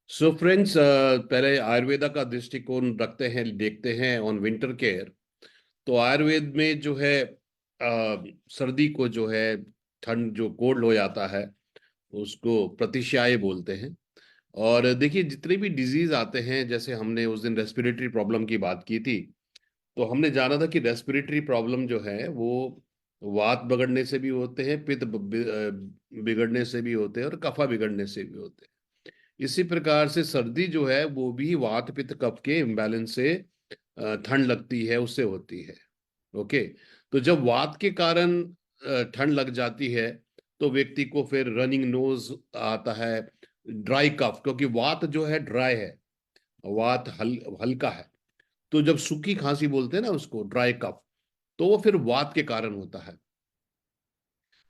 So friends, पहले आयुर्वेदा का दृष्टिकोण रखते हैं, देखते हैं ऑन विंटर केयर। तो आयुर्वेद में जो है सर्दी को जो है, ठंड जो कोल्ड हो जाता है उसको प्रतिशाय बोलते हैं। और देखिए, जितने भी डिजीज आते हैं, जैसे हमने उस दिन रेस्पिरेटरी प्रॉब्लम की बात की थी, तो हमने जाना था कि रेस्पिरेटरी प्रॉब्लम जो है वो वात बिगड़ने से भी होते हैं, पित्त बिगड़ने से भी होते हैं और कफा बिगड़ने से भी होते हैं। इसी प्रकार से सर्दी जो है वो भी वात पित्त कफ के इम्बैलेंस से ठंड लगती है, उससे होती है। ओके। तो जब वात के कारण ठंड लग जाती है तो व्यक्ति को फिर रनिंग नोज आता है, ड्राई कफ, क्योंकि वात जो है ड्राई है, वात हल्का है। तो जब सूखी खांसी बोलते हैं ना उसको, ड्राई कफ, तो वो फिर वात के कारण होता है।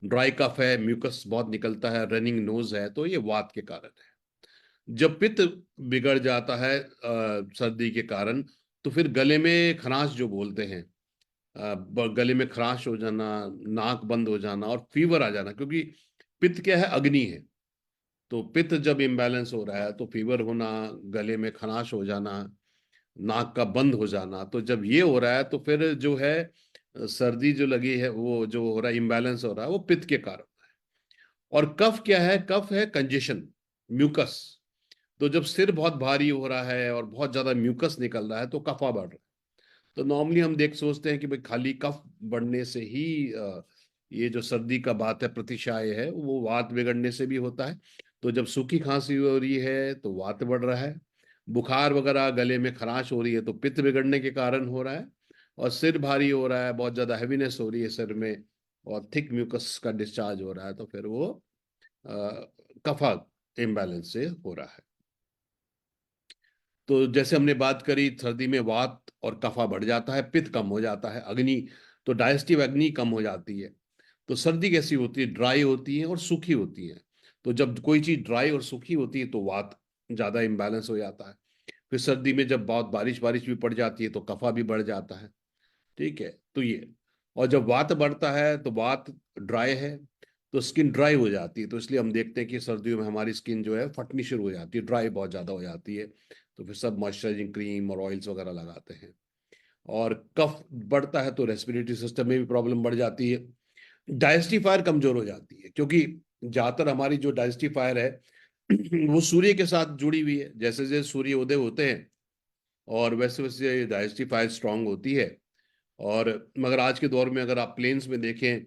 ड्राई कफ है, म्यूकस बहुत निकलता है, रनिंग नोज है, तो ये वात के कारण है। जब पित्त बिगड़ जाता है सर्दी के कारण, तो फिर गले में खराश जो बोलते हैं, गले में खराश हो जाना, नाक बंद हो जाना और फीवर आ जाना, क्योंकि पित्त क्या है, अग्नि है। तो पित्त जब इम्बैलेंस हो रहा है तो फीवर होना, गले में खराश हो जाना, नाक का बंद हो जाना। तो जब ये हो रहा है तो फिर जो है सर्दी जो लगी है, वो जो हो रहा है, इम्बैलेंस हो रहा है, वो पित्त के कारण। और कफ क्या है? कफ है कंजेशन, म्यूकस। तो जब सिर बहुत भारी हो रहा है और बहुत ज्यादा म्यूकस निकल रहा है तो कफा बढ़ रहा है। तो नॉर्मली हम देख सोचते हैं कि भाई खाली कफ बढ़ने से ही ये जो सर्दी का बात है, प्रतिशाय है, वो वात बिगड़ने से भी होता है। तो जब सूखी खांसी हो रही है तो वात बढ़ रहा है, बुखार वगैरह, गले में खराश हो रही है तो पित्त बिगड़ने के कारण हो रहा है, और सिर भारी हो रहा है, बहुत ज्यादा हैवीनेस हो रही है सिर में, और थिक म्यूकस का डिस्चार्ज हो रहा है, तो फिर वो कफा इम्बैलेंस से हो रहा है। तो जैसे हमने बात करी, सर्दी में वात और कफा बढ़ जाता है, पित्त कम हो जाता है, अग्नि, तो डाइजेस्टिव अग्नि कम हो जाती है। तो सर्दी कैसी होती है? ड्राई होती है और सूखी होती है। तो जब कोई चीज ड्राई और सूखी होती है तो वात ज्यादा इम्बैलेंस हो जाता है। फिर सर्दी में जब बहुत बारिश बारिश भी पड़ जाती है तो कफा भी बढ़ जाता है। ठीक है, तो ये, और जब वात बढ़ता है तो वात ड्राई है तो स्किन ड्राई हो जाती है। तो इसलिए हम देखते हैं कि सर्दियों में हमारी स्किन जो है फटनी शुरू हो जाती है, ड्राई बहुत ज्यादा हो जाती है। तो फिर सब मॉइस्चराइजिंग क्रीम और ऑयल्स वगैरह लगाते हैं। और कफ बढ़ता है तो रेस्पिरेटरी सिस्टम में भी प्रॉब्लम बढ़ जाती है। डाइजेस्टिफायर कमजोर हो जाती है, क्योंकि ज्यादातर हमारी जो डाइजेस्टिफायर है वो सूर्य के साथ जुड़ी हुई है। जैसे जैसे सूर्य उदय होते हैं और वैसे वैसे डाइजेस्टिफायर स्ट्रांग होती है। और मगर आज के दौर में अगर आप प्लेन्स में देखें,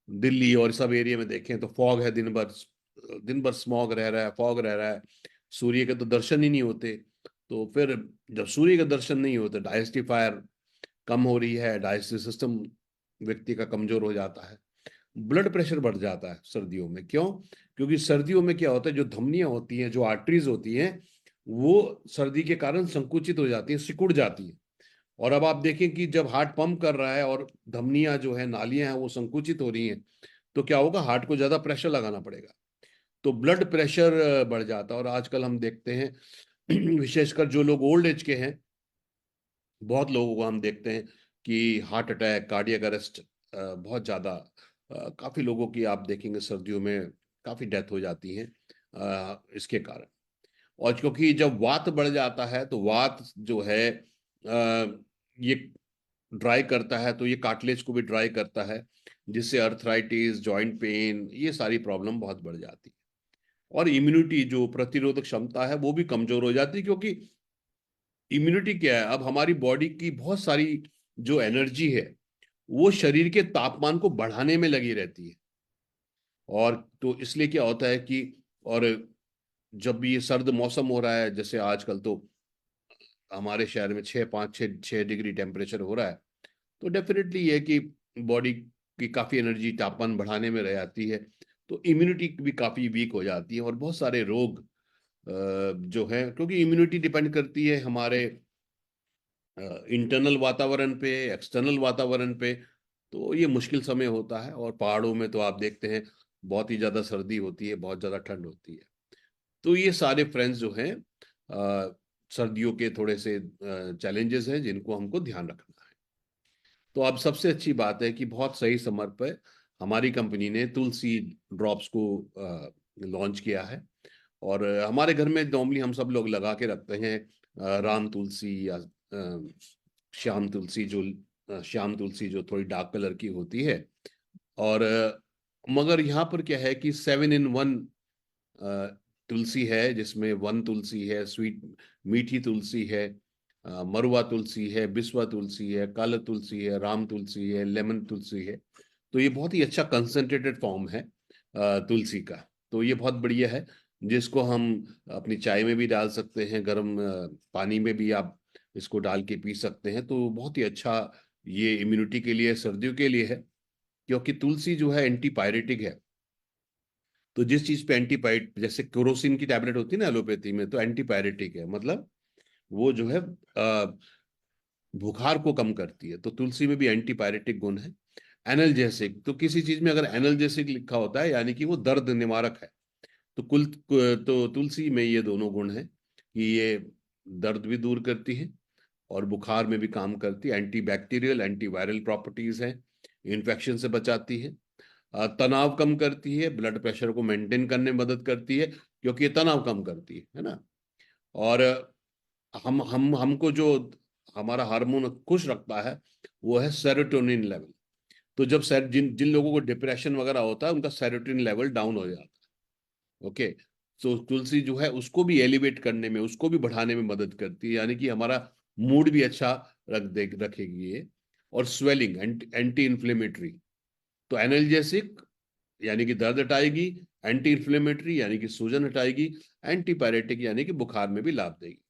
दिल्ली और सब एरिया में देखें, तो फॉग है, दिन भर स्मॉग रह रहा है, फॉग रह रहा है, सूर्य के तो दर्शन ही नहीं होते। तो फिर जब सूर्य के दर्शन नहीं होते, डाइजेस्टिफायर कम हो रही है, डाइजेस्टिव सिस्टम व्यक्ति का कमजोर हो जाता है। ब्लड प्रेशर बढ़ जाता है सर्दियों में। क्यों? क्योंकि सर्दियों में क्या होता है, जो धमनियां होती हैं, जो आर्टरीज होती हैं, वो सर्दी के कारण संकुचित हो जाती हैं, सिकुड़ जाती हैं। और अब आप देखें कि जब हार्ट पंप कर रहा है और धमनियां जो है, नालियां हैं, वो संकुचित हो रही हैं, तो क्या होगा? हार्ट को ज्यादा प्रेशर लगाना पड़ेगा, तो ब्लड प्रेशर बढ़ जाता है। और आजकल हम देखते हैं विशेषकर जो लोग ओल्ड एज के हैं, बहुत लोगों को हम देखते हैं कि हार्ट अटैक, कार्डियक अरेस्ट बहुत ज्यादा, काफी लोगों की आप देखेंगे सर्दियों में काफी डेथ हो जाती है इसके कारण। और क्योंकि जब वात बढ़ जाता है तो वात जो है ये ड्राई करता है, तो ये कार्टिलेज को भी ड्राई करता है, जिससे अर्थराइटिस, जॉइंट पेन, ये सारी प्रॉब्लम बहुत बढ़ जाती है। और इम्यूनिटी, जो प्रतिरोधक क्षमता है, वो भी कमजोर हो जाती है, क्योंकि इम्यूनिटी क्या है, अब हमारी बॉडी की बहुत सारी जो एनर्जी है वो शरीर के तापमान को बढ़ाने में लगी रहती है। और तो इसलिए क्या होता है कि, और जब भी ये सर्द मौसम हो रहा है, जैसे आजकल तो हमारे शहर में 6 5 6 6 डिग्री टेम्परेचर हो रहा है, तो डेफिनेटली ये है कि बॉडी की काफी एनर्जी तापमान बढ़ाने में रह जाती है। तो इम्यूनिटी भी काफी वीक हो जाती है, और बहुत सारे रोग जो है, क्योंकि इम्यूनिटी डिपेंड करती है हमारे इंटरनल वातावरण पे, एक्सटर्नल वातावरण पे। तो ये मुश्किल समय होता है। और पहाड़ों में तो आप देखते हैं बहुत ही ज्यादा सर्दी होती है, बहुत ज्यादा ठंड होती है। तो ये सारे फ्रेंड्स जो हैं, सर्दियों के थोड़े से चैलेंजेस हैं जिनको हमको ध्यान रखना है। तो अब सबसे अच्छी बात है कि बहुत सही समय पर हमारी कंपनी ने तुलसी ड्रॉप्स को लॉन्च किया है। और हमारे घर में नॉर्मली हम सब लोग लगा के रखते हैं राम तुलसी या श्याम तुलसी, जो श्याम तुलसी जो थोड़ी डार्क कलर की होती है। और मगर यहाँ पर क्या है कि 7 in 1 तुलसी है, जिसमें वन तुलसी है, स्वीट मीठी तुलसी है, मरुआ तुलसी है, बिस्वा तुलसी है, काला तुलसी है, राम तुलसी है, लेमन तुलसी है। तो ये बहुत ही अच्छा कंसंट्रेटेड फॉर्म है तुलसी का। तो ये बहुत बढ़िया है, जिसको हम अपनी चाय में भी डाल सकते हैं, गर्म पानी में भी आप इसको डाल के पी सकते हैं। तो बहुत ही अच्छा ये इम्यूनिटी के लिए, सर्दियों के लिए है, क्योंकि तुलसी जो है एंटीपायरेटिक है। तो जिस चीज पे एंटीपायरेट, जैसे क्रोसिन की टैबलेट होती है ना एलोपैथी में, तो एंटीपायरेटिक है, मतलब वो जो है बुखार को कम करती है। तो तुलसी में भी एंटीपायरेटिक गुण है। एनल्जेसिक, तो किसी चीज में अगर एनल्जेसिक लिखा होता है यानी कि वो दर्द निवारक है। तो तो तुलसी में ये दोनों गुण हैं कि ये दर्द भी दूर करती है और बुखार में भी काम करती है। Anti bacterial, anti viral properties हैं, इन्फेक्शन से बचाती है, तनाव कम करती है, ब्लड प्रेशर को मेंटेन करने में मदद करती है, क्योंकि ये तनाव कम करती है ना। और हम हमको जो हमारा हार्मोन खुश रखता है वो है सेरोटोनिन लेवल। तो जब जिन जिन लोगों को डिप्रेशन वगैरह होता है, उनका सेरोटोनिन लेवल डाउन हो जाता है। ओके। तो तुलसी जो है उसको भी एलिवेट करने में, उसको भी बढ़ाने में मदद करती है, यानी कि हमारा मूड भी अच्छा रखेगी ये। और स्वेलिंग, एंटी इंफ्लेमेटरी। तो एनाल्जेसिक यानी कि दर्द हटाएगी, एंटी इंफ्लेमेटरी यानी कि सूजन हटाएगी, एंटीपायरेटिक यानी कि बुखार में भी लाभ देगी।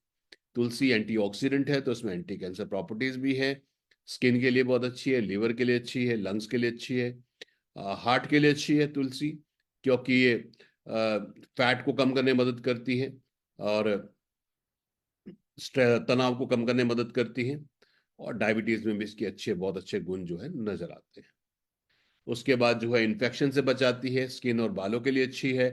तुलसी एंटीऑक्सीडेंट है, तो उसमें एंटी कैंसर प्रॉपर्टीज भी है। स्किन के लिए बहुत अच्छी है, लिवर के लिए अच्छी है, लंग्स के लिए अच्छी है, हार्ट के लिए अच्छी है तुलसी, क्योंकि ये फैट को कम करने में मदद करती है और तनाव को कम करने में मदद करती है। और डायबिटीज में भी इसके अच्छे, बहुत अच्छे गुण जो है नजर आते हैं। उसके बाद जो है इन्फेक्शन से बचाती है, स्किन और बालों के लिए अच्छी है,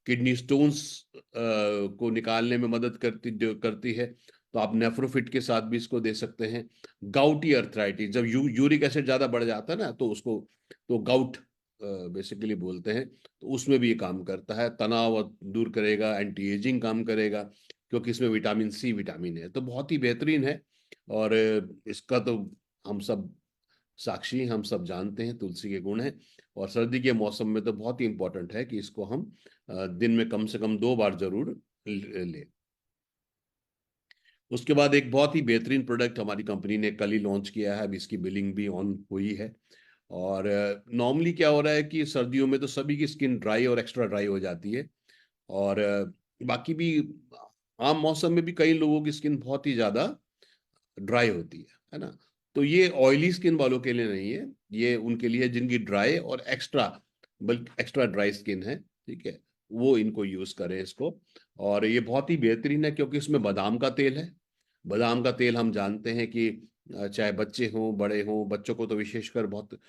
किडनी स्टोन्स को निकालने में मदद करती है। तो आप नेफ्रोफिट के साथ भी इसको दे सकते हैं। गाउटी अर्थराइटिस, जब यूरिक एसिड ज्यादा बढ़ जाता है ना, तो उसको तो गाउट बेसिकली बोलते हैं, तो उसमें भी ये काम करता है, तनाव दूर करेगा, एंटी एजिंग काम करेगा, क्योंकि इसमें विटामिन सी विटामिन है। तो बहुत ही बेहतरीन है। और इसका तो हम सब साक्षी, हम सब जानते हैं तुलसी के गुण हैं। और सर्दी के मौसम में तो बहुत ही इंपॉर्टेंट है कि इसको हम दिन में कम से कम 2 बार जरूर लें। उसके बाद एक बहुत ही बेहतरीन प्रोडक्ट हमारी कंपनी ने कल ही लॉन्च किया है, अभी इसकी बिलिंग भी ऑन हुई है। और नॉर्मली क्या हो रहा है कि सर्दियों में तो सभी की स्किन ड्राई और एक्स्ट्रा ड्राई हो जाती है। और बाकी भी आम मौसम में भी कई लोगों की स्किन बहुत ही ज्यादा ड्राई होती है ना। तो ये ऑयली स्किन वालों के लिए नहीं है, ये उनके लिए जिनकी ड्राई और एक्स्ट्रा, बल्कि एक्स्ट्रा ड्राई स्किन है, ठीक है, वो इनको यूज करें इसको। और ये बहुत ही बेहतरीन है, क्योंकि इसमें बादाम का तेल है। बादाम का तेल हम जानते हैं कि चाहे बच्चे हों बड़े हों, बच्चों को तो विशेषकर बहुत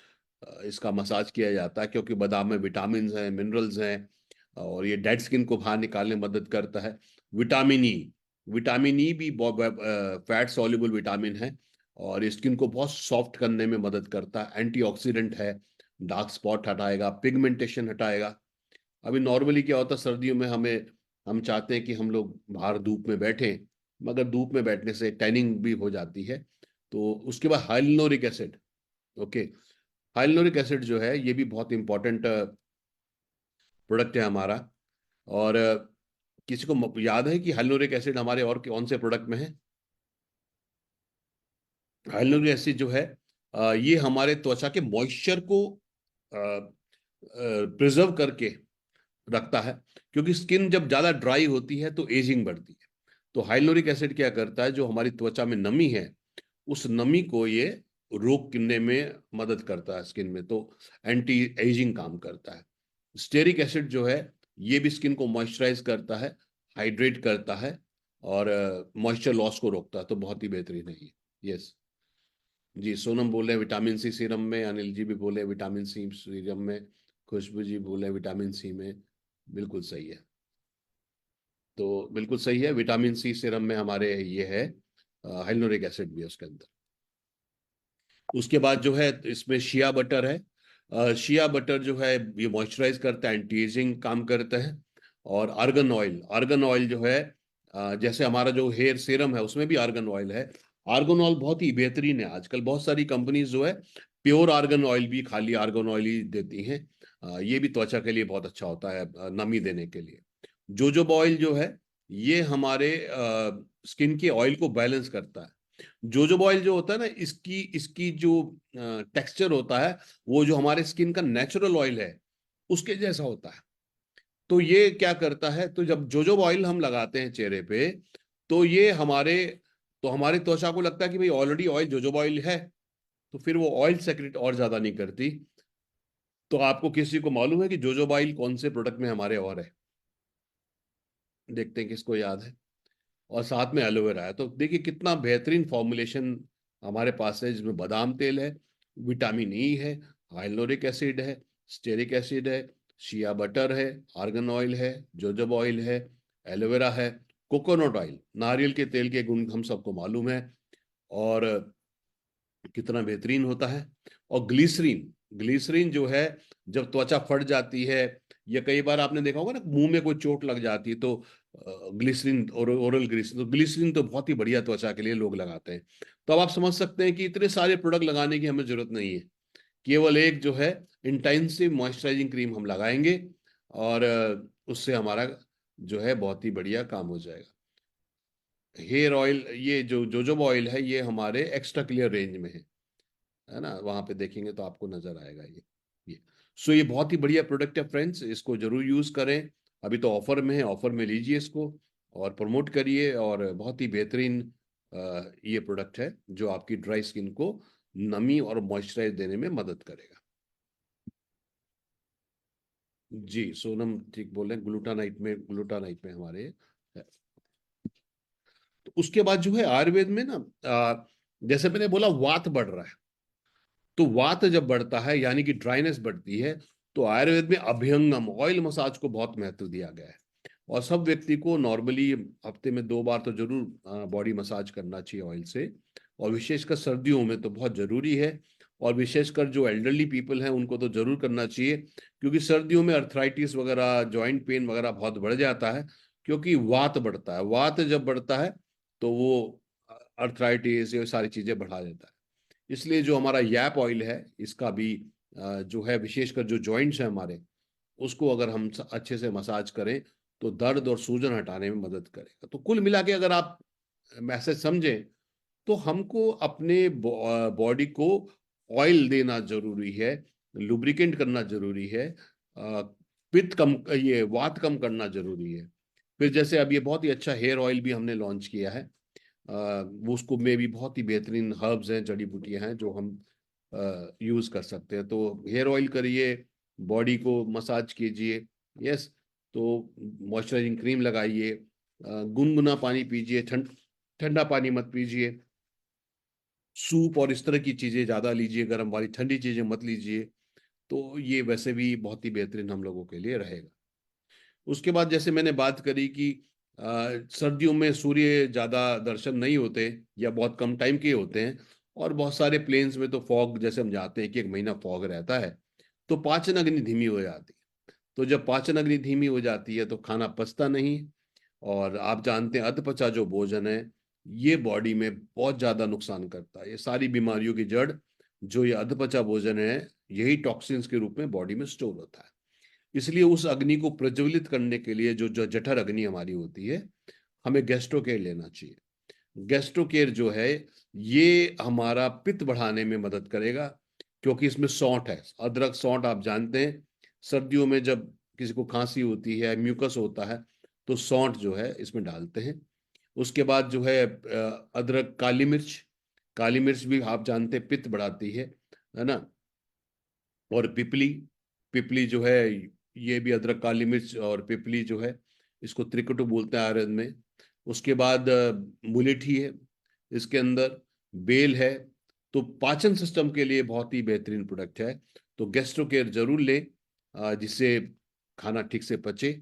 इसका मसाज किया जाता है, क्योंकि बादाम में विटामिन हैं, मिनरल्स हैं, और ये डेड स्किन को बाहर निकालने में मदद करता है। विटामिन ई, विटामिन ई भी फैट सॉल्युबल विटामिन है, और स्किन को बहुत सॉफ्ट करने में मदद करता है। एंटीऑक्सीडेंट है, डार्क स्पॉट हटाएगा, पिगमेंटेशन हटाएगा। अभी नॉर्मली क्या होता है सर्दियों में, हम चाहते हैं कि हम लोग बाहर धूप में बैठें, मगर धूप में बैठने से टैनिंग भी हो जाती है। तो उसके बाद hyaluronic acid. Okay. Hyaluronic acid जो है ये भी बहुत इंपॉर्टेंट प्रोडक्ट है हमारा। और किसी को याद है कि हाइलुरोनिक एसिड हमारे और कौन से प्रोडक्ट में है? हाइलुरोनिक एसिड जो है ये हमारे त्वचा के मॉइस्चर को प्रिजर्व करके रखता है, क्योंकि स्किन जब ज्यादा ड्राई होती है तो एजिंग बढ़ती है। तो हाइलुरोनिक एसिड क्या करता है, जो हमारी त्वचा में नमी है, उस नमी को ये रोकने में मदद करता है स्किन में। तो एंटी एजिंग काम करता है। स्टेरिक एसिड जो है ये भी स्किन को मॉइस्चराइज करता है, हाइड्रेट करता है, और मॉइस्चर लॉस को रोकता है। तो बहुत ही बेहतरीन है ये। यस जी, सोनम बोले विटामिन सी सीरम में, अनिल जी भी बोले विटामिन सी सीरम में, खुशबू जी बोले विटामिन सी में। बिल्कुल सही है। तो बिल्कुल सही है, विटामिन सी सीरम में हमारे ये है, हाइलुरोनिक एसिड भी है उसके अंदर। उसके बाद जो है इसमें शिया बटर है। शिया बटर जो है ये मॉइस्चराइज करता है, एंटी एजिंग काम करता है। और आर्गन ऑयल जो है, जैसे हमारा जो हेयर सीरम है उसमें भी आर्गन ऑयल है। आर्गन ऑयल बहुत ही बेहतरीन है। आजकल बहुत सारी कंपनीज जो है प्योर आर्गन ऑयल भी, खाली आर्गन ऑयल ही देती हैं। ये भी त्वचा के लिए बहुत अच्छा होता है, नमी देने के लिए। जोजोबा ऑयल जो है ये हमारे स्किन के ऑयल को बैलेंस करता है। जोजोबा ऑयल जो होता है ना, इसकी इसकी जो टेक्सचर होता है वो जो हमारे स्किन का नेचुरल ऑयल है उसके जैसा होता है। तो ये क्या करता है, तो जब जोजोबा ऑयल हम लगाते हैं चेहरे पे, तो ये हमारे त्वचा को लगता है कि भाई ऑलरेडी ऑयल जोजोबा ऑयल है, तो फिर वो ऑयल सेक्रेट और ज्यादा नहीं करती। तो आपको किसी को मालूम है कि जोजोबा ऑयल कौन से प्रोडक्ट में हमारे और है? देखते हैं किसको याद है। और साथ में एलोवेरा है, तो देखिए कितना बेहतरीन फॉर्मुलेशन हमारे पास है, जिसमें बादाम तेल है, विटामिन ई है, हाइलोरिक एसिड है, स्टेरिक एसिड है, शिया बटर है, आर्गन ऑयल है, जोजोबा ऑयल है, एलोवेरा है, कोकोनट ऑयल, नारियल के तेल के गुण हम सबको मालूम है, और कितना बेहतरीन होता है। और ग्लिसरीन, ग्लिसरीन जो है, जब त्वचा फट जाती है, या कई बार आपने देखा होगा ना मुंह में कोई चोट लग जाती है, तो ग्लिसरीन, ओरल ग्लिसरीन, तो ग्लिसरीन तो बहुत ही बढ़िया त्वचा के लिए लोग लगाते हैं। तो अब आप समझ सकते हैं कि इतने सारे प्रोडक्ट लगाने की हमें जरूरत नहीं है। केवल एक जो है इंटेंसिव मॉइस्चराइजिंग क्रीम हम लगाएंगे, और उससे हमारा जो है बहुत ही बढ़िया काम हो जाएगा। हेयर ऑयल, ये जो जोजोबा ऑयल है ये हमारे एक्स्ट्रा क्लियर रेंज में है ना, वहां पे देखेंगे तो आपको नजर आएगा ये सो ये बहुत ही बढ़िया प्रोडक्ट है फ्रेंड्स, इसको जरूर यूज करें। अभी तो ऑफर में है, ऑफर में लीजिए इसको और प्रमोट करिए। और बहुत ही बेहतरीन ये प्रोडक्ट है जो आपकी ड्राई स्किन को नमी और मॉइस्चराइज देने में मदद करेगा। जी सोनम ठीक बोल रहे हैं, ग्लूटानाइट में हमारे है। तो उसके बाद जो है आयुर्वेद में ना, जैसे मैंने बोला वात बढ़ रहा है, तो वात जब बढ़ता है यानी कि ड्राइनेस बढ़ती है, तो आयुर्वेद में अभ्यंगम ऑयल मसाज को बहुत महत्व दिया गया है। और सब व्यक्ति को नॉर्मली हफ्ते में 2 बार तो जरूर बॉडी मसाज करना चाहिए ऑयल से। और विशेषकर सर्दियों में तो बहुत जरूरी है। और विशेषकर जो एल्डरली पीपल हैं उनको तो जरूर करना चाहिए, क्योंकि सर्दियों में अर्थराइटिस वगैरह, जॉइंट पेन वगैरह बहुत बढ़ जाता है, क्योंकि वात बढ़ता है। वात जब बढ़ता है तो वो अर्थराइटिस, ये सारी चीजें बढ़ा देता है। इसलिए जो हमारा यैप ऑयल है इसका भी जो है, विशेषकर जो जॉइंट्स हैं हमारे, उसको अगर हम अच्छे से मसाज करें तो दर्द और सूजन हटाने में मदद करेगा। तो कुल मिला के अगर आप मैसेज समझें, तो हमको अपने बॉडी को ऑयल देना जरूरी है, लुब्रिकेंट करना जरूरी है, पित्त कम, ये वात कम करना जरूरी है। फिर जैसे अब ये बहुत ही अच्छा हेयर ऑयल भी हमने लॉन्च किया है, वो उसको में भी बहुत ही बेहतरीन हर्ब्स हैं, जड़ी बूटियां हैं जो हम यूज कर सकते हैं। तो हेयर ऑयल करिए, बॉडी को मसाज कीजिए, यस, तो मॉइस्चराइजिंग क्रीम लगाइए, गुनगुना पानी पीजिए, ठंडा पानी मत पीजिए, सूप और इस तरह की चीजें ज्यादा लीजिए, गर्म वाली ठंडी चीजें मत लीजिए। तो ये वैसे भी बहुत ही बेहतरीन हम लोगों के लिए रहेगा। उसके बाद जैसे मैंने बात करी कि सर्दियों में सूर्य ज्यादा दर्शन नहीं होते, या बहुत कम टाइम के होते हैं। और बहुत सारे प्लेन्स में तो फॉग, जैसे हम जाते हैं कि 1 महीना फॉग रहता है, तो पाचन अग्नि धीमी हो जाती है। तो जब पाचन अग्नि धीमी हो जाती है तो खाना पचता नहीं। और आप जानते हैं अधपचा जो भोजन है ये बॉडी में बहुत ज्यादा नुकसान करता है। ये सारी बीमारियों की जड़ जो ये अधपचा भोजन है, यही टॉक्सिन्स के रूप में बॉडी में स्टोर होता है। इसलिए उस अग्नि को प्रज्वलित करने के लिए जो जो जठर अग्नि हमारी होती है, हमें गैस्ट्रो केयर लेना चाहिए। गैस्ट्रो केयर जो है ये हमारा पित्त बढ़ाने में मदद करेगा, क्योंकि इसमें सौंठ है, अदरक सौंठ आप जानते हैं। सर्दियों में जब किसी को खांसी होती है, म्यूकस होता है, तो सौंठ जो है इसमें डालते हैं। उसके बाद जो है अदरक, काली मिर्च, काली मिर्च भी आप जानते हैं पित्त बढ़ाती है ना। और पिपली, पिपली जो है ये भी, अदरक, काली मिर्च और पिपली जो है इसको त्रिकटु बोलते हैं आयुर्वेद में। उसके बाद मुलेठी है इसके अंदर, बेल है। तो पाचन सिस्टम के लिए बहुत ही बेहतरीन प्रोडक्ट है। तो गैस्ट्रो केयर जरूर लें, जिससे खाना ठीक से पचे,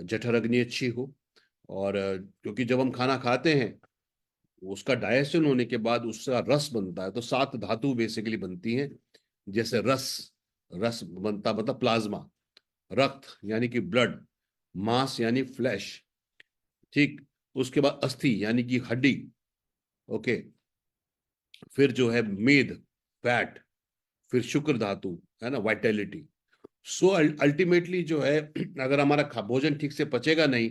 जठर अग्नि अच्छी हो। और क्योंकि जब हम खाना खाते हैं उसका डाइजेशन होने के बाद उसका रस बनता है, तो 7 धातु बेसिकली बनती हैं। जैसे रस, रस बनता मतलब प्लाज्मा, रक्त यानी कि ब्लड, मांस यानी फ्लैश, ठीक। उसके बाद अस्थि यानी कि हड्डी, ओके। फिर जो है मेद, फैट। फिर शुक्र धातु, है ना, वाइटैलिटी। सो अल्टीमेटली जो है, अगर हमारा भोजन ठीक से पचेगा नहीं,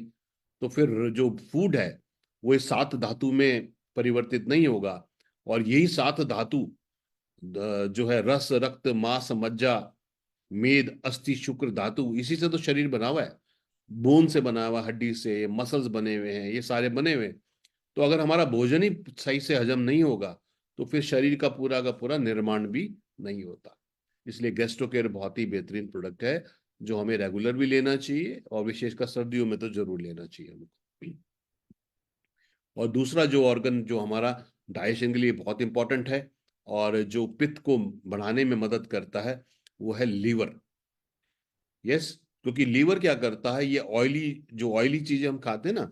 तो फिर जो फूड है वो इस 7 धातु में परिवर्तित नहीं होगा। और यही 7 धातु जो है रस, रक्त, मांस, मज्जा, मेद, अस्थि, शुक्र धातु, इसी से तो शरीर बना हुआ है। बोन से बना हुआ, हड्डी से, मसल्स बने हुए हैं, ये सारे बने हुए हैं। तो अगर हमारा भोजन ही सही से हजम नहीं होगा, तो फिर शरीर का पूरा निर्माण भी नहीं होता। इसलिए गैस्ट्रोकेयर बहुत ही बेहतरीन प्रोडक्ट है, जो हमें रेगुलर भी लेना चाहिए, और विशेषकर सर्दियों में तो जरूर लेना चाहिए हमको। और दूसरा जो ऑर्गन जो हमारा डाइजेशन के लिए बहुत इंपॉर्टेंट है, और जो पित्त को बढ़ाने में मदद करता है, वो है लीवर। यस, क्योंकि लीवर क्या करता है, ये ऑयली चीजें हम खाते हैं ना,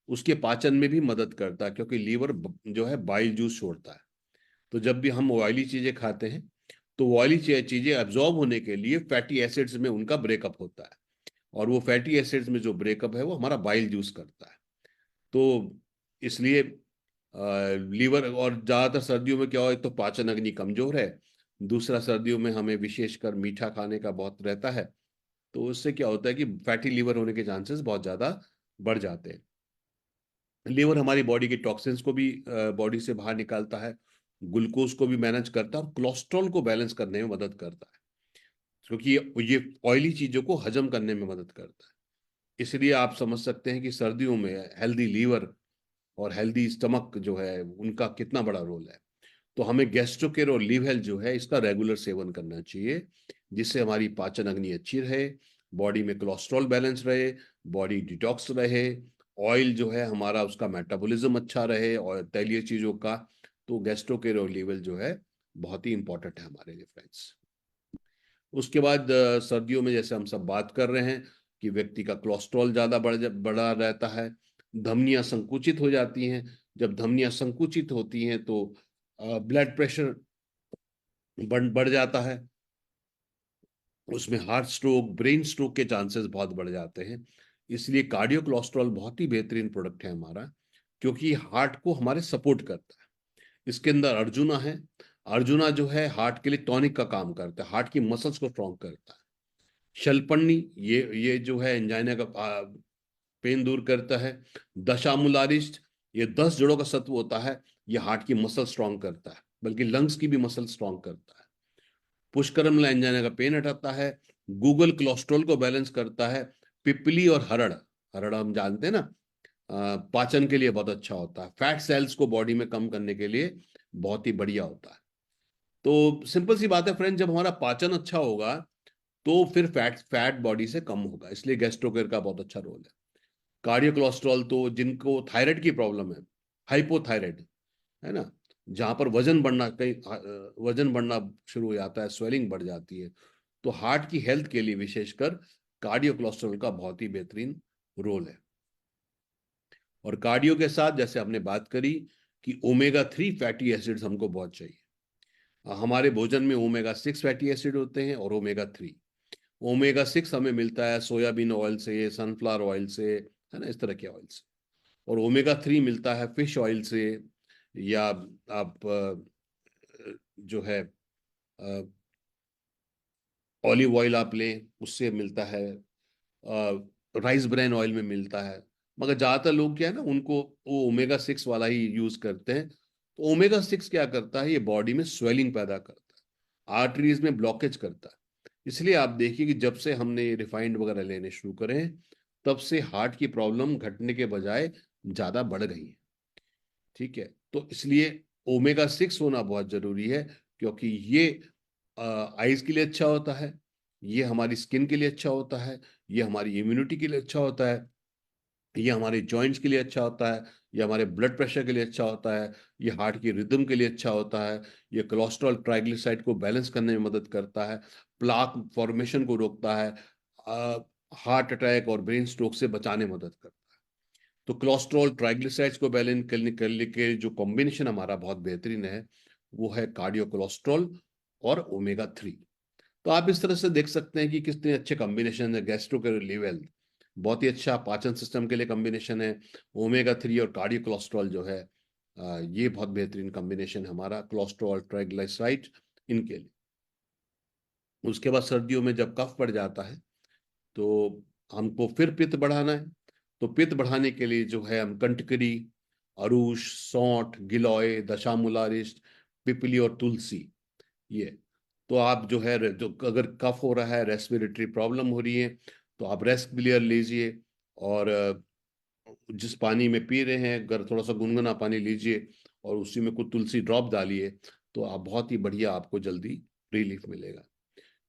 उसके पाचन में भी मदद करता है, क्योंकि लीवर जो है बाइल जूस छोड़ता है। तो जब भी हम ऑयली चीजें खाते हैं, तो ऑयली चीजें एब्जॉर्ब होने के लिए फैटी एसिड्स में उनका ब्रेकअप होता है, और वो फैटी एसिड्स में जो ब्रेकअप है वो हमारा बाइल जूस करता है। तो इसलिए लीवर, और ज्यादातर सर्दियों में क्या हो, एक तो पाचन अग्नि कमजोर है, दूसरा सर्दियों में हमें विशेषकर मीठा खाने का बहुत रहता है। तो उससे क्या होता है कि फैटी लीवर होने के चांसेस बहुत ज्यादा बढ़ जाते हैं। लीवर हमारी बॉडी के टॉक्सिन्स को भी बॉडी से बाहर निकालता है, ग्लूकोज को भी मैनेज करता है, और कोलेस्ट्रॉल को बैलेंस करने में मदद करता है, क्योंकि ये ऑयली चीजों को हजम करने में मदद करता है। इसलिए आप समझ सकते हैं कि सर्दियों में हेल्दी लीवर और हेल्दी स्टमक जो है उनका कितना बड़ा रोल है। तो हमें गैस्ट्रोकेयर और लीव हेल्थ जो है इसका रेगुलर सेवन करना चाहिए, जिससे हमारी पाचन अग्नि अच्छी रहे, बॉडी में कोलेस्ट्रॉल बैलेंस रहे, बॉडी डिटॉक्स रहे, ऑयल जो है हमारा उसका मेटाबॉलिज्म अच्छा रहे, और तैलीय चीजों का। तो गैस्ट्रोकेयर और लीव हेल्थ जो है बहुत ही इंपॉर्टेंट है हमारे लिए, फ्रेंड्स। उसके बाद सर्दियों में जैसे हम सब बात कर रहे हैं कि व्यक्ति का कोलेस्ट्रॉल ज्यादा बढ़ा रहता है, धमनियां संकुचित हो जाती हैं। जब धमनियां संकुचित होती हैं तो ब्लड प्रेशर बढ़ जाता है, उसमें हार्ट स्ट्रोक, ब्रेन स्ट्रोक के चांसेस बहुत बढ़ जाते हैं। इसलिए कार्डियो कोलेस्ट्रॉल बहुत ही बेहतरीन प्रोडक्ट है हमारा, क्योंकि हार्ट को हमारे सपोर्ट करता है। इसके अंदर अर्जुना है। अर्जुना जो है हार्ट के लिए टॉनिक का काम करता है, हार्ट की मसल्स को स्ट्रॉन्ग करता है। शलपन्नी, ये जो है एंजाइना का पेन दूर करता है। दशामूलारिस्ट, ये 10 जड़ों का सत्व होता है, ये हार्ट की मसल स्ट्रॉन्ग करता है, बल्कि लंग्स की भी मसल स्ट्रॉन्ग करता है। पुष्करम एंजाइना का पेन हटाता है। गूगल कोलेस्ट्रॉल को बैलेंस करता है। पिपली और हरड़, हरड़ हम जानते हैं ना, पाचन के लिए बहुत अच्छा होता है, फैट सेल्स को बॉडी में कम करने के लिए बहुत ही बढ़िया होता है। तो सिंपल सी बात है फ्रेंड, जब हमारा पाचन अच्छा होगा, तो फिर फैट फैट बॉडी से कम होगा। इसलिए गैस्ट्रोकेयर का बहुत अच्छा रोल है। कार्डियो कोलेस्ट्रॉल तो जिनको थायराइड की प्रॉब्लम है, हाइपोथायराइड, है ना, जहां पर वजन बढ़ना शुरू हो जाता है, स्वेलिंग बढ़ जाती है, तो हार्ट की हेल्थ के लिए विशेषकर कार्डियो कोलेस्ट्रॉल का बहुत ही बेहतरीन रोल है। और कार्डियो के साथ जैसे हमने बात करी कि ओमेगा 3 फैटी एसिड्स हमको बहुत चाहिए। हमारे भोजन में ओमेगा 6 फैटी एसिड होते हैं, और ओमेगा 3। ओमेगा 6 हमें मिलता है सोयाबीन ऑयल से, सनफ्लावर ऑयल से, है ना, इस तरह के ऑयल से। और ओमेगा 3 मिलता है फिश ऑयल से, या आप जो है ऑलिव ऑयल आप लें, उससे मिलता है। राइस ब्रान ऑयल में मिलता है। मगर ज्यादातर लोग क्या है ना, उनको वो ओमेगा 6 वाला ही यूज करते हैं। तो ओमेगा 6 क्या करता है, ये बॉडी में स्वेलिंग पैदा करता है, आर्टरीज में ब्लॉकेज करता है। इसलिए आप देखिए कि जब से हमने रिफाइंड वगैरह लेने शुरू करे हैं, तब से हार्ट की प्रॉब्लम घटने के बजाय ज्यादा बढ़ गई है। ठीक है, तो इसलिए ओमेगा 6 होना बहुत जरूरी है, क्योंकि ये आइज के लिए अच्छा होता है, ये हमारी स्किन के लिए अच्छा होता है, ये हमारी इम्यूनिटी के लिए अच्छा होता है, ये हमारे जॉइंट्स के लिए अच्छा होता है, ये हमारे ब्लड प्रेशर के लिए अच्छा होता है, ये हार्ट की रिदम के लिए अच्छा होता है, ये कोलेस्ट्रॉल ट्राइग्लिसराइड को बैलेंस करने में मदद करता है, प्लाक फॉर्मेशन को रोकता है, हार्ट अटैक और ब्रेन स्ट्रोक से बचाने में मदद करता है। तो कोलेस्ट्रॉल ट्राइग्लिसराइड्स को बैलेंस करने के जो कॉम्बिनेशन हमारा बहुत बेहतरीन है, वो है कार्डियो कोलेस्ट्रॉल और ओमेगा 3। तो आप इस तरह से देख सकते हैं कि कितने अच्छे कॉम्बिनेशन है गैस्ट्रो के लिए। बहुत ही अच्छा पाचन सिस्टम के लिए कॉम्बिनेशन है। ओमेगा 3 और कार्डियो कोलेस्ट्रॉल जो है ये बहुत बेहतरीन कॉम्बिनेशन है हमारा, कोलेस्ट्रॉल ट्राइग्लिसराइड इनके लिए। उसके बाद सर्दियों में जब कफ बढ़ जाता है तो हमको फिर पित्त बढ़ाना है। तो पित्त बढ़ाने के लिए जो है हम कंटकरी, अरूश, सौंठ, गिलोय, दशामूलारिष्ट, पिपली और तुलसी, ये। तो आप जो है जो अगर कफ हो रहा है, रेस्पिरेटरी प्रॉब्लम हो रही है, तो आप रेस्पिलियर लीजिए। और जिस पानी में पी रहे हैं अगर थोड़ा सा गुनगुना पानी लीजिए और उसी में कुछ तुलसी ड्रॉप डालिए, तो आप बहुत ही बढ़िया आपको जल्दी रिलीफ मिलेगा।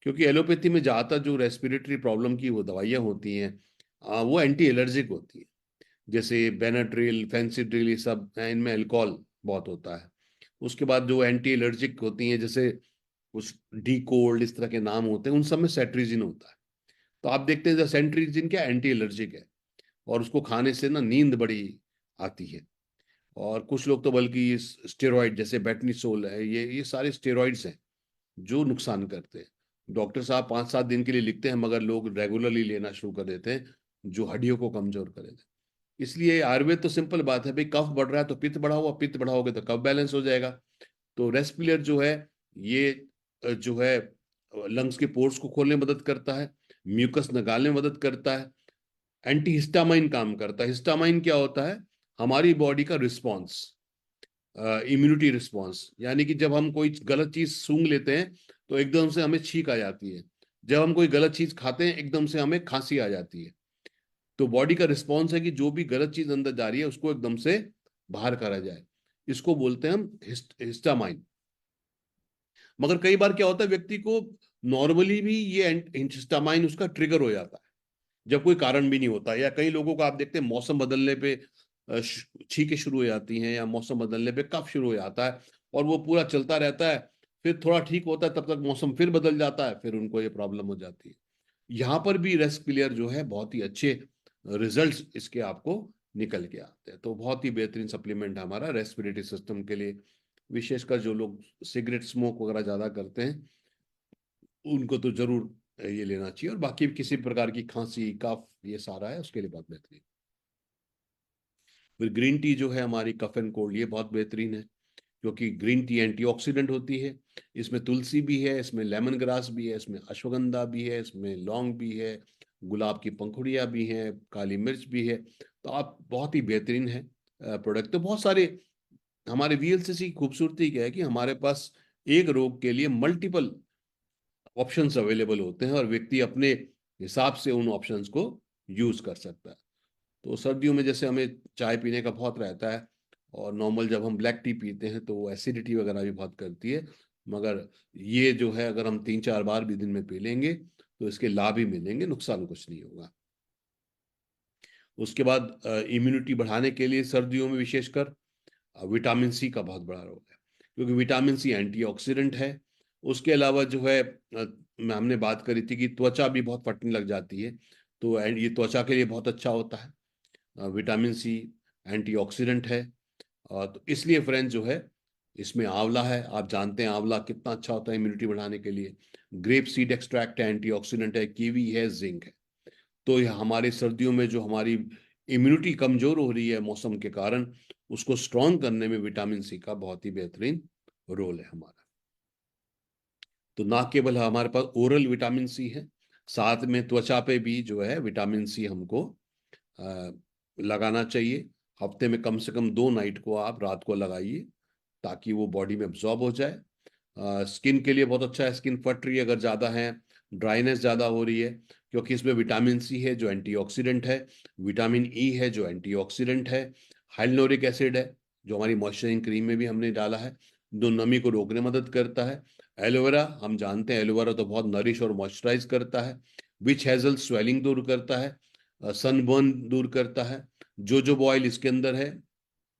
क्योंकि एलोपैथी में ज़्यादातर जो रेस्पिरेटरी प्रॉब्लम की वो दवाइयाँ होती हैं वो एंटी एलर्जिक होती हैं। जैसे बेनाड्रिल, फेंसिड्रिल, ये सब हैं, इनमें अल्कोहल बहुत होता है। उसके बाद जो एंटी एलर्जिक होती हैं जैसे कुछ डी कोल्ड, इस तरह के नाम होते हैं, उन सब में सेट्रिजिन होता है। तो आप देखते हैं सेंट्रिजिन क्या एंटी एलर्जिक है, और उसको खाने से ना नींद बड़ी आती है। और कुछ लोग तो बल्कि स्टेरॉइड जैसे बेटनीसोल है, ये सारे स्टेरॉइड्स हैं जो नुकसान करते हैं। डॉक्टर साहब 5-7 दिन के लिए लिखते हैं, मगर लोग रेगुलरली लेना शुरू कर देते हैं, जो हड्डियों को कमजोर कर देते हैं। इसलिए आयुर्वेद तो सिंपल बात है भाई, कफ बढ़ रहा है तो पित्त बढ़ाओ, पित्त बढ़ाओगे तो कफ बैलेंस हो जाएगा। तो रेस्पिलर जो है ये जो है लंग्स के पोर्स को खोलने में मदद करता है, म्यूकस निकालने में मदद करता है, एंटी हिस्टामाइन काम करता है। हिस्टामाइन क्या होता है? हमारी बॉडी का रिस्पॉन्स, इम्यूनिटी रिस्पॉन्स। यानी कि जब हम कोई गलत चीज सूंघ लेते हैं तो एकदम से हमें छींक आ जाती है, जब हम कोई गलत चीज खाते हैं एकदम से हमें खांसी आ जाती है। तो बॉडी का रिस्पॉन्स है कि जो भी गलत चीज अंदर जा रही है उसको एकदम से बाहर करा जाए, इसको बोलते हैं हम हिस्टामाइन। मगर कई बार क्या होता है, व्यक्ति को नॉर्मली भी ये हिस्टामाइन उसका ट्रिगर हो जाता है जब कोई कारण भी नहीं होता। या कई लोगों को आप देखते हैं मौसम बदलने पे छींकें शुरू हो जाती हैं, या मौसम बदलने पे कफ शुरू हो जाता है, और वो पूरा चलता रहता है। फिर थोड़ा ठीक होता है, तब तक मौसम फिर बदल जाता है, फिर उनको ये प्रॉब्लम हो जाती है। यहाँ पर भी रेस्पिलियर जो है बहुत ही अच्छे रिजल्ट्स इसके आपको निकल के आते हैं। तो बहुत ही बेहतरीन सप्लीमेंट है हमारा रेस्पिरेटरी सिस्टम के लिए। विशेषकर जो लोग सिगरेट स्मोक वगैरह ज्यादा करते हैं उनको तो जरूर ये लेना चाहिए। और बाकी किसी प्रकार की खांसी, कफ, ये सारा है उसके लिए बहुत बेहतरीन। फिर ग्रीन टी जो है हमारी कफ एंड कोल्ड, ये बहुत बेहतरीन है, क्योंकि ग्रीन टी एंटीऑक्सीडेंट होती है। इसमें तुलसी भी है, इसमें लेमन ग्रास भी है, इसमें अश्वगंधा भी है, इसमें लौंग भी है, गुलाब की पंखुड़ियाँ भी हैं, काली मिर्च भी है। तो आप बहुत ही बेहतरीन है प्रोडक्ट। तो बहुत सारे हमारे वीएलसीसी की खूबसूरती क्या है कि हमारे पास एक रोग के लिए मल्टीपल ऑप्शंस अवेलेबल होते हैं, और व्यक्ति अपने हिसाब से उन ऑप्शंस को यूज कर सकता है। तो सर्दियों में जैसे हमें चाय पीने का बहुत रहता है, और नॉर्मल जब हम ब्लैक टी पीते हैं तो वो एसिडिटी वगैरह भी बहुत करती है। मगर ये जो है अगर हम 3-4 बार भी दिन में पी लेंगे तो इसके लाभ ही मिलेंगे, नुकसान कुछ नहीं होगा। उसके बाद इम्यूनिटी बढ़ाने के लिए सर्दियों में विशेषकर विटामिन सी का बहुत बड़ा रोल है, क्योंकि विटामिन सी एंटीऑक्सीडेंट है। उसके अलावा जो है हमने बात करी थी कि त्वचा भी बहुत फटने लग जाती है, तो ये त्वचा के लिए बहुत अच्छा होता है। विटामिन सी एंटीऑक्सीडेंट है। तो इसलिए फ्रेंड्स जो है इसमें आंवला है, आप जानते हैं आंवला कितना अच्छा होता है इम्यूनिटी बढ़ाने के लिए। ग्रेप सीड एक्सट्रैक्ट है, एंटीऑक्सीडेंट है, कीवी है, जिंक है। तो यह हमारे सर्दियों में जो हमारी इम्यूनिटी कमजोर हो रही है मौसम के कारण, उसको स्ट्रॉन्ग करने में विटामिन सी का बहुत ही बेहतरीन रोल है हमारा। तो ना केवल हमारे पास ओरल विटामिन सी है, साथ में त्वचा पे भी जो है विटामिन सी हमको लगाना चाहिए। हफ्ते में कम से कम 2 नाइट को आप रात को लगाइए, ताकि वो बॉडी में अब्जॉर्ब हो जाए। स्किन के लिए बहुत अच्छा है, स्किन फट रही है अगर ज़्यादा है, ड्राइनेस ज़्यादा हो रही है, क्योंकि इसमें विटामिन सी है जो एंटीऑक्सीडेंट है, विटामिन ई है जो एंटीऑक्सीडेंट है, हाइलुरोनिक एसिड है जो हमारी मॉइस्चराइजिंग क्रीम में भी हमने डाला है, जो नमी को रोकने में मदद करता है। एलोवेरा, हम जानते हैं एलोवेरा तो बहुत नरिश और मॉइस्चराइज करता है। विच हेजल स्वेलिंग दूर करता है, सनबर्न दूर करता है। जोजोबा ऑयल इसके अंदर है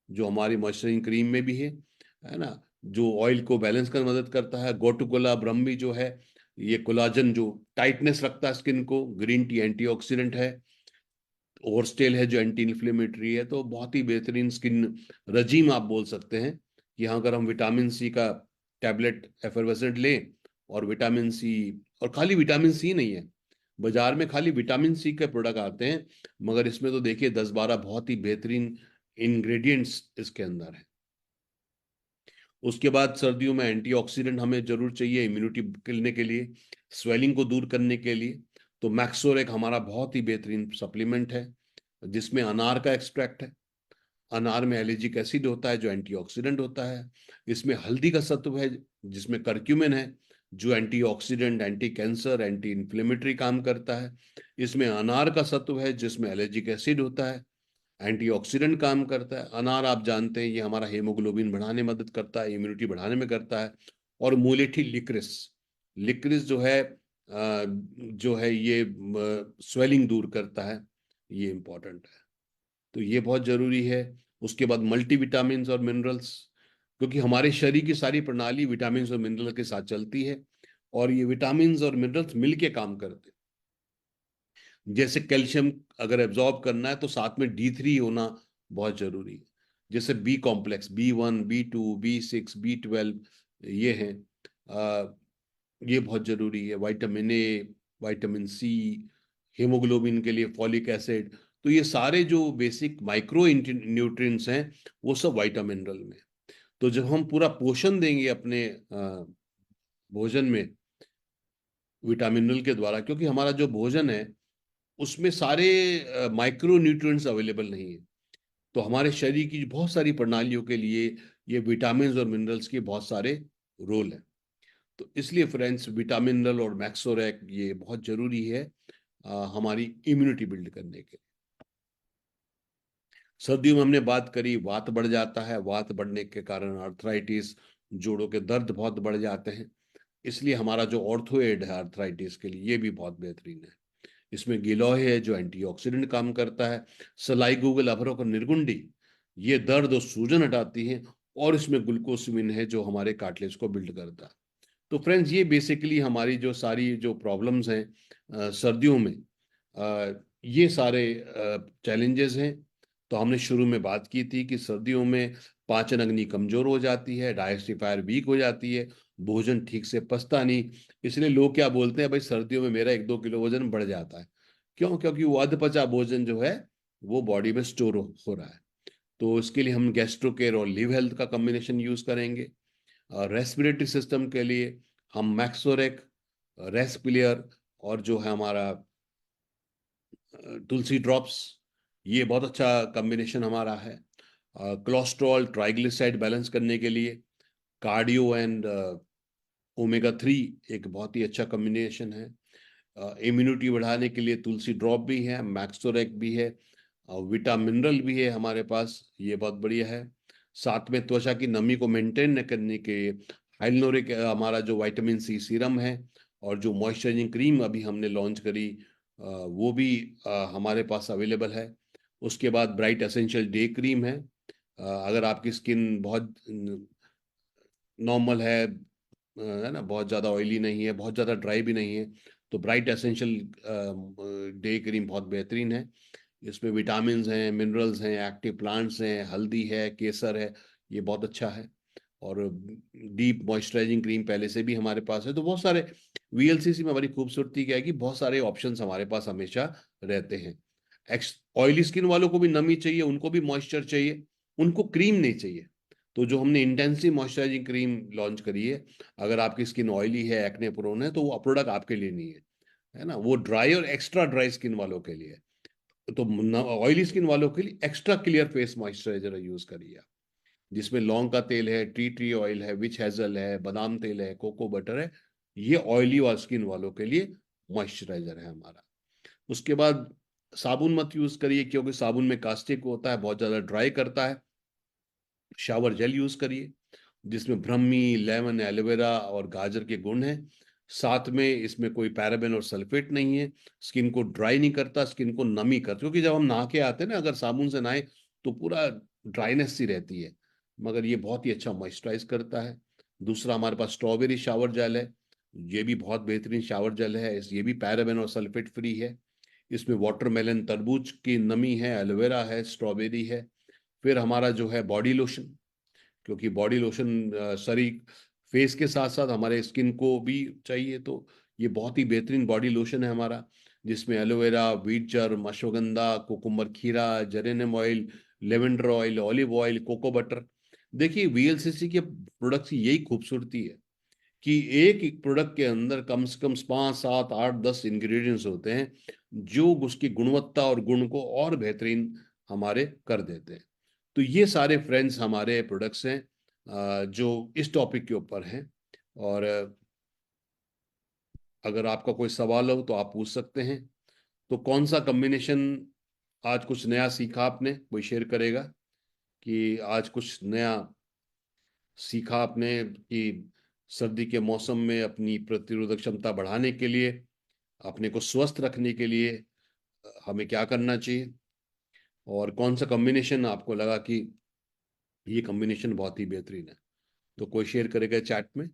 जो हमारी मॉइस्चराइजिंग क्रीम में भी है ना, जो ऑयल को बैलेंस करने में मदद करता है। गोटुकोला ब्रह्मी जो है, ये कोलाजन जो टाइटनेस रखता है स्किन को। ग्रीन टी एंटीऑक्सीडेंट है। ओरस्टेल है जो एंटी इन्फ्लेमेटरी है। तो बहुत ही बेहतरीन स्किन रजीम आप बोल सकते हैं कि हाँ, अगर हम विटामिन सी का टैबलेट एफरवेसेंट लें, और विटामिन सी, और खाली विटामिन सी नहीं है, बाजार में खाली विटामिन सी के प्रोडक्ट आते हैं, मगर इसमें तो देखिए 10-12 बहुत ही बेहतरीन इंग्रेडिएंट्स इसके अंदर है। उसके बाद सर्दियों में एंटीऑक्सीडेंट हमें जरूर चाहिए इम्यूनिटी करने के लिए, स्वेलिंग को दूर करने के लिए। तो मैक्सोरेक हमारा बहुत ही बेहतरीन सप्लीमेंट है, जिसमें अनार का एक्सट्रैक्ट है। अनार में एलिजिक एसिड होता है जो एंटीऑक्सीडेंट होता है। इसमें हल्दी का सत्व है जिसमें करक्यूमिन है, जो antioxidant, anti cancer, anti inflammatory काम करता है। इसमें अनार का सत्व है जिसमें एलिजिक एसिड होता है, एंटीऑक्सीडेंट काम करता है। अनार आप जानते हैं ये हमारा हेमोग्लोबिन बढ़ाने में मदद करता है, इम्यूनिटी बढ़ाने में करता है। और मुलेठी लिक्रिस, लिक्रिस जो है ये स्वेलिंग दूर करता है, ये इंपॉर्टेंट है। तो ये बहुत जरूरी है। उसके बाद मल्टीविटामिन्स और मिनरल्स, क्योंकि हमारे शरीर की सारी प्रणाली विटामिन्स और मिनरल के साथ चलती है, और ये विटामिन्स और मिनरल्स मिलके काम करते हैं। जैसे कैल्शियम अगर एब्जॉर्ब करना है तो साथ में D3 होना बहुत जरूरी है। जैसे B complex, B1, B2, B6, B12, ये हैं, ये बहुत जरूरी है। Vitamin A, vitamin C, haemoglobin के लिए फॉलिक एसिड। तो ये सारे जो बेसिक माइक्रो न्यूट्रिएंट्स हैं वो सब विटामिन मिनरल में। तो जब हम पूरा पोषण देंगे अपने भोजन में विटामिन मिनरल के द्वारा, क्योंकि हमारा जो भोजन है उसमें सारे माइक्रो न्यूट्रिएंट्स अवेलेबल नहीं है, तो हमारे शरीर की बहुत सारी प्रणालियों के लिए ये विटामिन और मिनरल्स के बहुत सारे रोल हैं। तो इसलिए फ्रेंड्स विटामिन मिनरल और मैक्सोरेक ये बहुत जरूरी है हमारी इम्यूनिटी बिल्ड करने के लिए। सर्दियों में हमने बात करी, वात बढ़ जाता है, वात बढ़ने के कारण आर्थराइटिस, जोड़ों के दर्द बहुत बढ़ जाते हैं। इसलिए हमारा जो ऑर्थोएड है आर्थराइटिस के लिए ये भी बहुत बेहतरीन है। इसमें गिलोय है जो एंटीऑक्सीडेंट काम करता है। सलाई गूगल अभ्रक और निर्गुंडी ये दर्द और सूजन हटाती है। और इसमें ग्लूकोसमिन है जो हमारे कार्टिलेज को बिल्ड करता है। तो फ्रेंड्स ये बेसिकली हमारी जो सारी जो प्रॉब्लम्स हैं सर्दियों में, ये सारे चैलेंजेस हैं। तो हमने शुरू में बात की थी कि सर्दियों में पाचन अग्नि कमजोर हो जाती है, डाइजेस्टिफायर वीक हो जाती है, भोजन ठीक से पचता नहीं। इसलिए लोग क्या बोलते हैं, भाई सर्दियों में मेरा 1-2 किलो वजन बढ़ जाता है। क्यों? क्योंकि वो अधपचा भोजन जो है वो बॉडी में स्टोर हो रहा है। तो इसके लिए हम गैस्ट्रो केयर और लिव हेल्थ का कॉम्बिनेशन यूज करेंगे। रेस्पिरेटरी सिस्टम के लिए हम मैक्सोरेक, रेस्पिलियर, और जो है हमारा तुलसी ड्रॉप्स, ये बहुत अच्छा कॉम्बिनेशन हमारा है। कोलेस्ट्रॉल ट्राइग्लिसराइड बैलेंस करने के लिए कार्डियो एंड ओमेगा 3 एक बहुत ही अच्छा कॉम्बिनेशन है। इम्यूनिटी बढ़ाने के लिए तुलसी ड्रॉप भी है, मैक्सोरेक भी है, विटा मिनरल भी है हमारे पास, ये बहुत बढ़िया है। साथ में त्वचा की नमी को मेंटेन करने के लिए हाइलुरोनिक हमारा जो विटामिन सी सीरम है, और जो मॉइस्चराइजिंग क्रीम अभी हमने लॉन्च करी वो भी हमारे पास अवेलेबल है। उसके बाद ब्राइट एसेंशियल डे क्रीम है। अगर आपकी स्किन बहुत नॉर्मल है ना, बहुत ज़्यादा ऑयली नहीं है, बहुत ज़्यादा ड्राई भी नहीं है, तो ब्राइट एसेंशियल डे क्रीम बहुत बेहतरीन है। इसमें विटामिन हैं, मिनरल्स हैं, एक्टिव प्लांट्स हैं, हल्दी है, केसर है, ये बहुत अच्छा है। और डीप मॉइस्चराइजिंग क्रीम पहले से भी हमारे पास है। तो बहुत सारे VLCC में हमारी खूबसूरती क्या है कि बहुत सारे ऑप्शंस हमारे पास हमेशा रहते हैं। ऑयली स्किन वालों को भी नमी चाहिए, उनको भी मॉइस्चर चाहिए, उनको क्रीम नहीं चाहिए। तो जो हमने इंटेंसिव मॉइस्चराइजिंग क्रीम लॉन्च करी है, अगर आपकी स्किन ऑयली है, एक्ने प्रोन है, तो वो प्रोडक्ट आपके लिए नहीं है ना, वो ड्राई और एक्स्ट्रा ड्राई स्किन वालों के लिए। तो ऑयली स्किन वालों के लिए extra clear face moisturiser use करिए आप, जिसमें लौंग का तेल है, टी ट्री ऑयल है, विच हेजल है, बादाम तेल है, कोको बटर है। ये ऑयली और स्किन वालों के लिए मॉइस्चराइजर है हमारा। उसके बाद साबुन मत यूज करिए, क्योंकि साबुन में कास्टिक होता है, बहुत ज्यादा ड्राई करता है। शावर जेल यूज करिए जिसमें ब्रह्मी, लेमन, एलोवेरा और गाजर के गुण हैं। साथ में इसमें कोई पैराबेन और सल्फेट नहीं है। स्किन को ड्राई नहीं करता, स्किन को नमी करता, क्योंकि जब हम नहा के आते हैं ना, अगर साबुन से नहाए तो पूरा ड्राइनेस सी रहती है, मगर ये बहुत ही अच्छा मॉइस्चराइज करता है। दूसरा हमारे पास स्ट्रॉबेरी शावर जेल है, ये भी बहुत बेहतरीन शावर जेल है, ये भी पैराबेन और सल्फेट फ्री है। इसमें वाटरमेलन, तरबूज की नमी है, एलोवेरा है, स्ट्रॉबेरी है। फिर हमारा जो है बॉडी लोशन, क्योंकि बॉडी लोशन शरीर फेस के साथ साथ हमारे स्किन को भी चाहिए, तो ये बहुत ही बेहतरीन बॉडी लोशन है हमारा। जिसमें aloe vera, wheat germ, ashwagandha, cucumber खीरा, geranium oil, lavender oil, olive oil, cocoa butter. देखिए वीएलसीसी के प्रोडक्ट्स की यही खूबसूरती है कि एक प्रोडक्ट के अंदर कम से कम 5, 7, 8, 10 इंग्रेडिएंट्स होते हैं जो उसकी गुणवत्ता और गुण को और बेहतरीन हमारे कर देते हैं। तो ये सारे फ्रेंड्स हमारे प्रोडक्ट्स हैं जो इस टॉपिक के ऊपर हैं। और अगर आपका कोई सवाल हो तो आप पूछ सकते हैं। तो कौन सा कॉम्बिनेशन आज कुछ नया सीखा आपने, कोई शेयर करेगा कि आज कुछ नया सीखा आपने कि सर्दी के मौसम में अपनी प्रतिरोधक क्षमता बढ़ाने के लिए, अपने को स्वस्थ रखने के लिए हमें क्या करना चाहिए, और कौन सा कॉम्बिनेशन आपको लगा कि ये कॉम्बिनेशन बहुत ही बेहतरीन है। तो कोई शेयर करेगा चैट में।